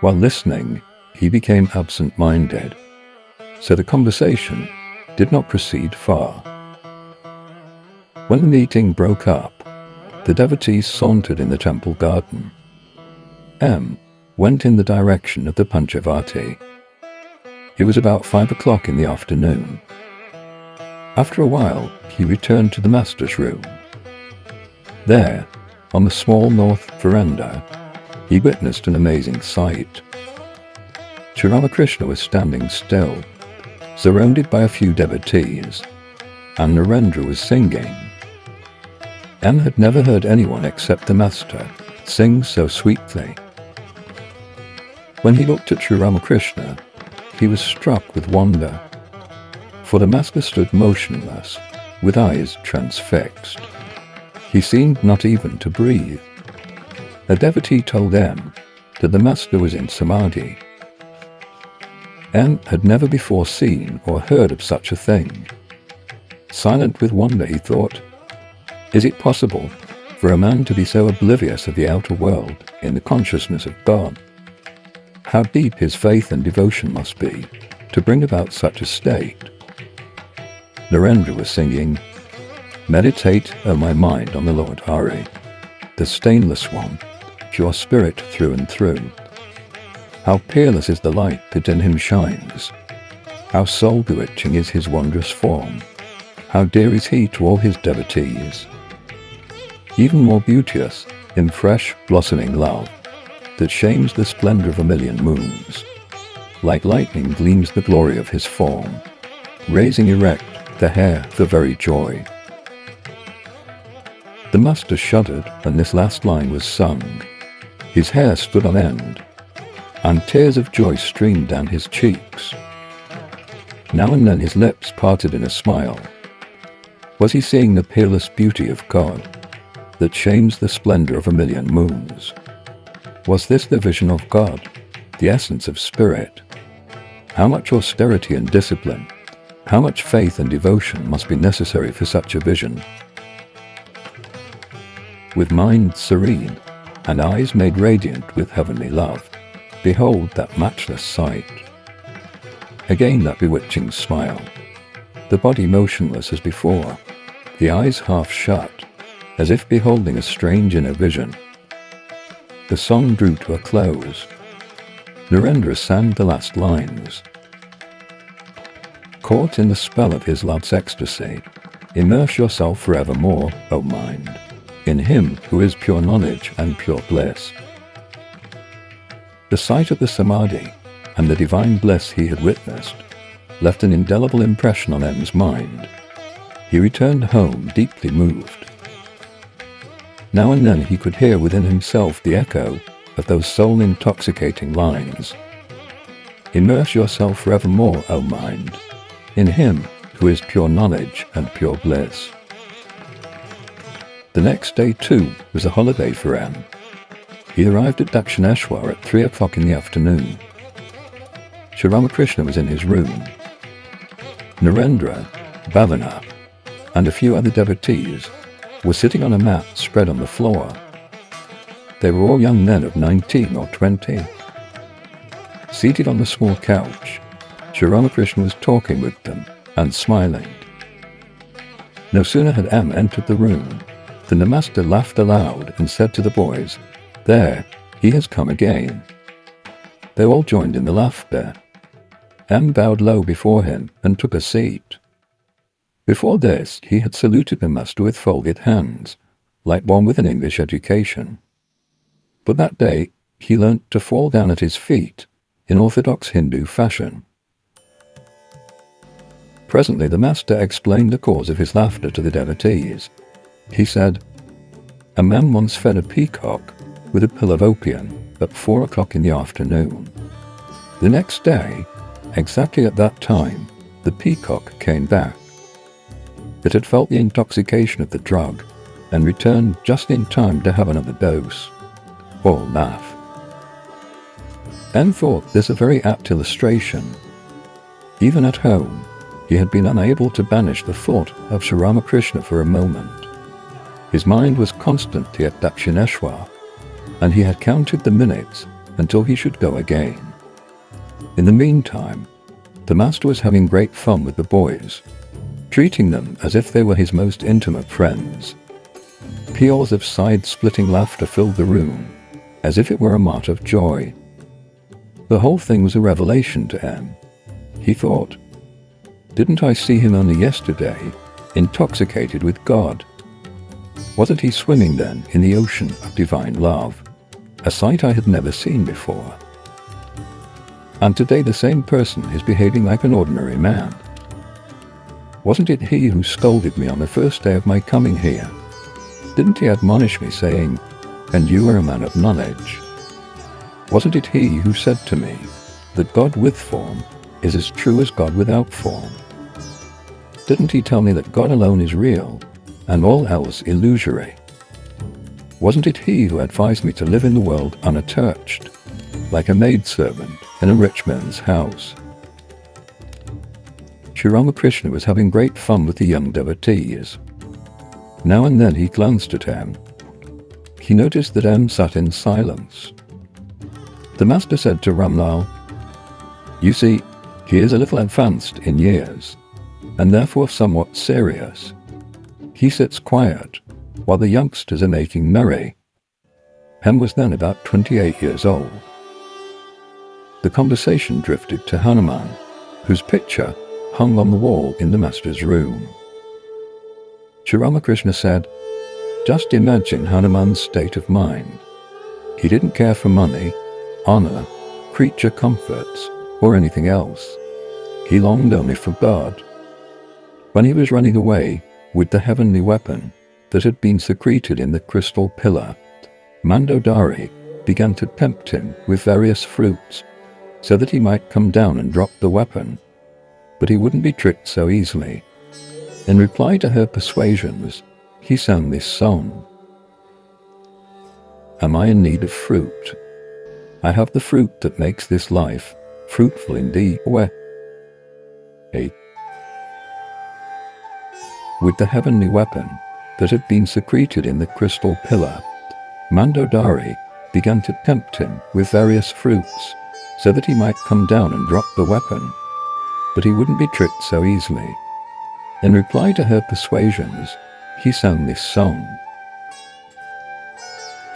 While listening, he became absent-minded, so the conversation did not proceed far. When the meeting broke up, the devotees sauntered in the temple garden. M went in the direction of the Panchavati. It was about 5 o'clock in the afternoon. After a while, he returned to the master's room. There, on the small north veranda, he witnessed an amazing sight. Sri Ramakrishna was standing still, surrounded by a few devotees, and Narendra was singing. M had never heard anyone except the master sing so sweetly. When he looked at Sri Ramakrishna, he was struck with wonder, for the master stood motionless, with eyes transfixed. He seemed not even to breathe. A devotee told M that the master was in samadhi. M had never before seen or heard of such a thing. Silent with wonder, he thought, is it possible for a man to be so oblivious of the outer world in the consciousness of God? How deep his faith and devotion must be to bring about such a state. Narendra was singing, "Meditate, O my mind, on the Lord Hari, the stainless one, pure spirit through and through. How peerless is the light that in him shines. How soul-bewitching is his wondrous form. How dear is he to all his devotees. Even more beauteous in fresh, blossoming love, that shames the splendor of a million moons. Like lightning gleams the glory of his form, raising erect the hair for very joy." The master shuddered when this last line was sung. His hair stood on end, and tears of joy streamed down his cheeks. Now and then his lips parted in a smile. Was he seeing the peerless beauty of God, that shames the splendor of a million moons? Was this the vision of God, the essence of spirit? How much austerity and discipline, how much faith and devotion must be necessary for such a vision? With mind serene and eyes made radiant with heavenly love, behold that matchless sight. Again that bewitching smile, the body motionless as before, the eyes half shut, as if beholding a strange inner vision. The song drew to a close. Narendra sang the last lines. Caught in the spell of his love's ecstasy, immerse yourself forevermore, O mind, in him who is pure knowledge and pure bliss. The sight of the samadhi and the divine bliss he had witnessed left an indelible impression on M's mind. He returned home deeply moved. Now and then he could hear within himself the echo of those soul-intoxicating lines. Immerse yourself forevermore, O mind, in him who is pure knowledge and pure bliss. The next day, too, was a holiday for M. He arrived at Dakshineshwar at 3 o'clock in the afternoon. Sri Ramakrishna was in his room. Narendra, Bhavana, and a few other devotees were sitting on a mat spread on the floor. They were all young men of 19 or 20. Seated on the small couch, Sri Ramakrishna was talking with them and smiling. No sooner had M entered the room than the master laughed aloud and said to the boys, "There, he has come again." They all joined in the laughter. M bowed low before him and took a seat. Before this, he had saluted the master with folded hands, like one with an English education. But that day, he learnt to fall down at his feet in orthodox Hindu fashion. Presently, the master explained the cause of his laughter to the devotees. He said, "A man once fed a peacock with a pill of opium at 4 o'clock in the afternoon. The next day, exactly at that time, the peacock came back. It had felt the intoxication of the drug and returned just in time to have another dose." All laugh. M thought this a very apt illustration. Even at home, he had been unable to banish the thought of Sri Ramakrishna for a moment. His mind was constantly at Dakshineshwar, and he had counted the minutes until he should go again. In the meantime, the master was having great fun with the boys, treating them as if they were his most intimate friends. Peals of side-splitting laughter filled the room, as if it were a mart of joy. The whole thing was a revelation to M. He thought, "Didn't I see him only yesterday, intoxicated with God? Wasn't he swimming then in the ocean of divine love, a sight I had never seen before? And today the same person is behaving like an ordinary man. Wasn't it he who scolded me on the first day of my coming here? Didn't he admonish me, saying, 'And you are a man of knowledge'? Wasn't it he who said to me that God with form is as true as God without form? Didn't he tell me that God alone is real and all else illusory? Wasn't it he who advised me to live in the world unattached, like a maidservant in a rich man's house?" Sri Ramakrishna was having great fun with the young devotees. Now and then he glanced at M. He noticed that M sat in silence. The master said to Ramlal, "You see, He is a little advanced in years, and therefore somewhat serious. He sits quiet, while the youngsters are making merry. Hem was then about 28 years old. The conversation drifted to Hanuman, whose picture hung on the wall in the master's room. Sri Ramakrishna said, "Just imagine Hanuman's state of mind. He didn't care for money, honor, creature comforts, or anything else. He longed only for God. When he was running away with the heavenly weapon that had been secreted in the crystal pillar, Mandodari began to tempt him with various fruits so that he might come down and drop the weapon, but he wouldn't be tricked so easily. In reply to her persuasions, he sang this song. Am I in need of fruit? I have the fruit that makes this life fruitful indeed. With the heavenly weapon that had been secreted in the crystal pillar, Mandodari began to tempt him with various fruits so that he might come down and drop the weapon, but he wouldn't be tricked so easily. In reply to her persuasions, he sang this song.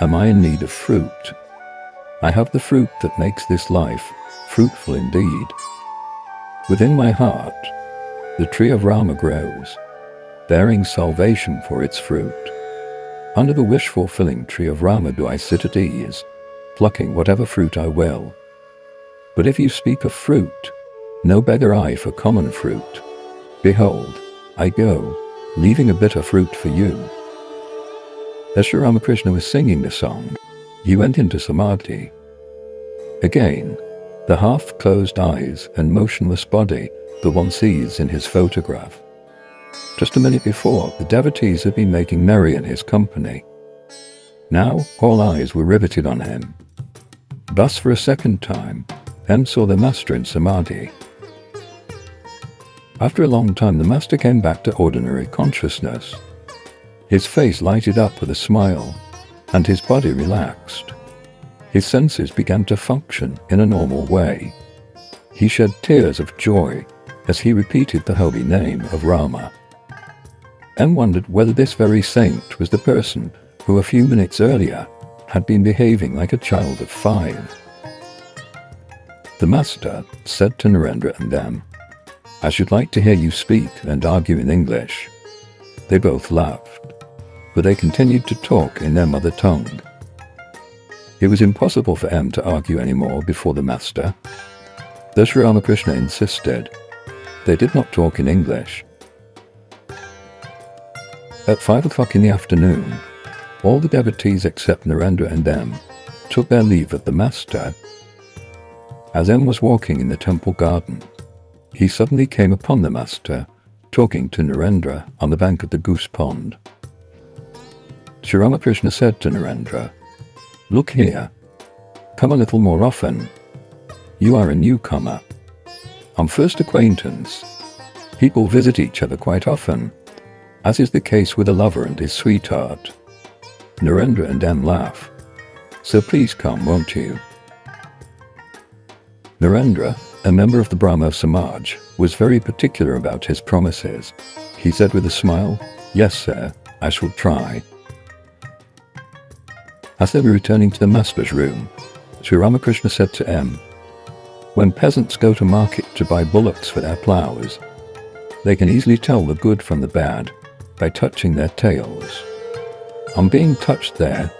Am I in need of fruit? I have the fruit that makes this life fruitful indeed. Within my heart, the tree of Rama grows, bearing salvation for its fruit. Under the wish-fulfilling tree of Rama do I sit at ease, plucking whatever fruit I will. But if you speak of fruit, no beggar I for common fruit. Behold, I go, leaving a bitter fruit for you. As Sri Ramakrishna was singing the song, he went into samadhi. Again, the half-closed eyes and motionless body that one sees in his photograph. Just a minute before, the devotees had been making merry in his company. Now all eyes were riveted on him. Thus for a second time, M saw the master in samadhi. After a long time, the master came back to ordinary consciousness. His face lighted up with a smile, and his body relaxed. His senses began to function in a normal way. He shed tears of joy as he repeated the holy name of Rama. M wondered whether this very saint was the person who a few minutes earlier had been behaving like a child of 5. The master said to Narendra and M, I should like to hear you speak and argue in English. They both laughed, but they continued to talk in their mother tongue. It was impossible for M to argue any more before the master. Thus Sri Ramakrishna insisted. They did not talk in English. At 5 o'clock in the afternoon, all the devotees except Narendra and M took their leave of the master. As M was walking in the temple garden, he suddenly came upon the master talking to Narendra on the bank of the goose pond. Sri Ramakrishna said to Narendra, Look here, come a little more often. You are a newcomer. On first acquaintance, people visit each other quite often, as is the case with a lover and his sweetheart. Narendra and M laugh. So please come, won't you? Narendra, a member of the Brahmo Samaj, was very particular about his promises. He said with a smile, Yes, sir, I shall try. As they were returning to the master's room, Sri Ramakrishna said to M, When peasants go to market to buy bullocks for their ploughs, they can easily tell the good from the bad by touching their tails. On being touched there,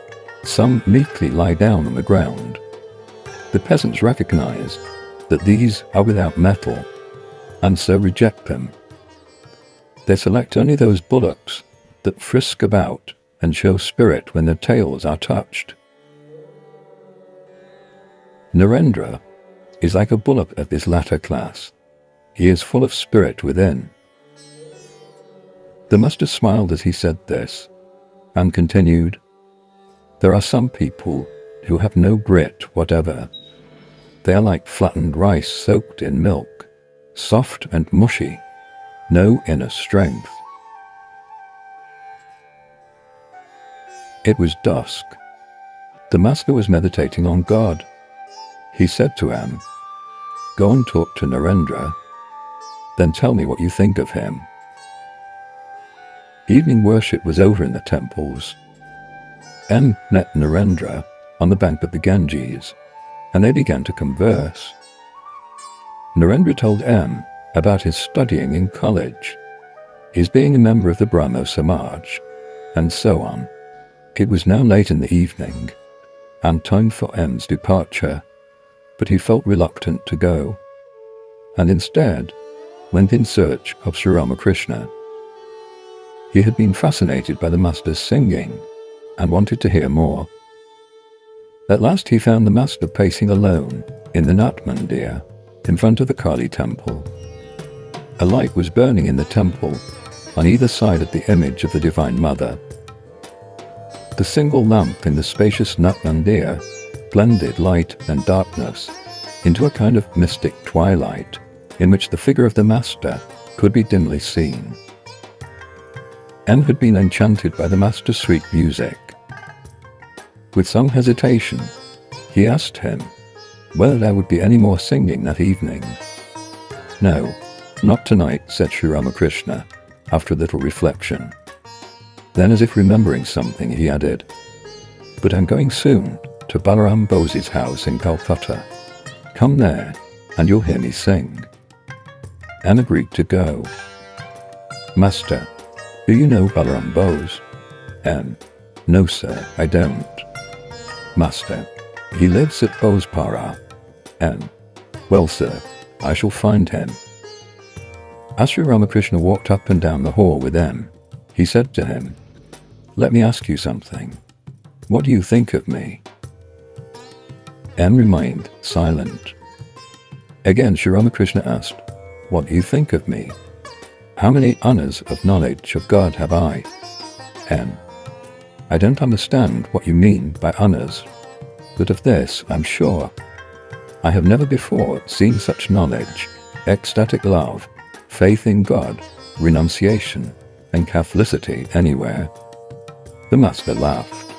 some meekly lie down on the ground. The peasants recognize that these are without mettle, and so reject them. They select only those bullocks that frisk about and show spirit when their tails are touched. Narendra is like a bullock of this latter class. He is full of spirit within. The master smiled as he said this, and continued, There are some people who have no grit whatever. They are like flattened rice soaked in milk, soft and mushy, no inner strength. It was dusk. The master was meditating on God. He said to M, Go and talk to Narendra. Then tell me what you think of him. Evening worship was over in the temples. M met Narendra on the bank of the Ganges, and they began to converse. Narendra told M about his studying in college, his being a member of the Brahmo Samaj, and so on. It was now late in the evening, and time for M's departure, but he felt reluctant to go, and instead went in search of Sri Ramakrishna. He had been fascinated by the master's singing, and wanted to hear more. At last he found the master pacing alone in the Nat Mandir, in front of the Kali temple. A light was burning in the temple on either side of the image of the Divine Mother. The single lamp in the spacious Nat Mandir blended light and darkness into a kind of mystic twilight in which the figure of the master could be dimly seen. M had been enchanted by the master's sweet music. With some hesitation, he asked him whether there would be any more singing that evening. "No, not tonight," said Sri Ramakrishna, after a little reflection. Then, as if remembering something, he added, "But I'm going soon to Balaram Bose's house in Calcutta. Come there, and you'll hear me sing." M agreed to go. "Master, do you know Balaram Bose?" M: "No, sir, I don't." "Master, he lives at Bosepara." M: "Well, sir, I shall find him." As Sri Ramakrishna walked up and down the hall with M, he said to him, "Let me ask you something. What do you think of me?" M remained silent. Again Sri Ramakrishna asked, "What do you think of me? How many annas of knowledge of God have I?" M: "I don't understand what you mean by annas, but of this I'm sure. I have never before seen such knowledge, ecstatic love, faith in God, renunciation, and Catholicity anywhere." The master laughed.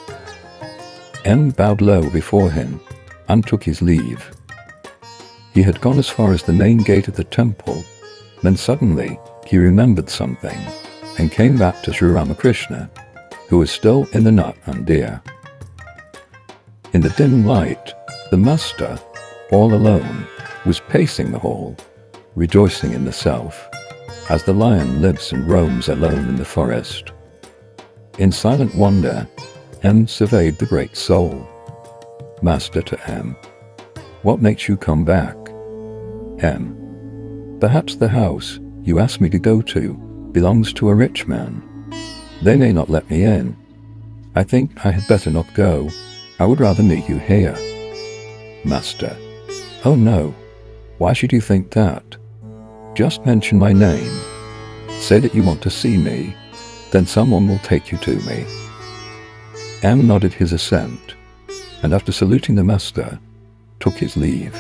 M bowed low before him and took his leave. He had gone as far as the main gate of the temple, when suddenly he remembered something and came back to Sri Ramakrishna, who was still in the Nat Mandir. In the dim light, the master, all alone, was pacing the hall, rejoicing in the self, as the lion lives and roams alone in the forest. In silent wonder, M surveyed the great soul. Master to M: "What makes you come back?" M: "Perhaps the house you asked me to go to belongs to a rich man. They may not let me in. I think I had better not go. I would rather meet you here." Master: "Oh no, why should you think that? Just mention my name. Say that you want to see me, then someone will take you to me." M nodded his assent, and after saluting the master, took his leave.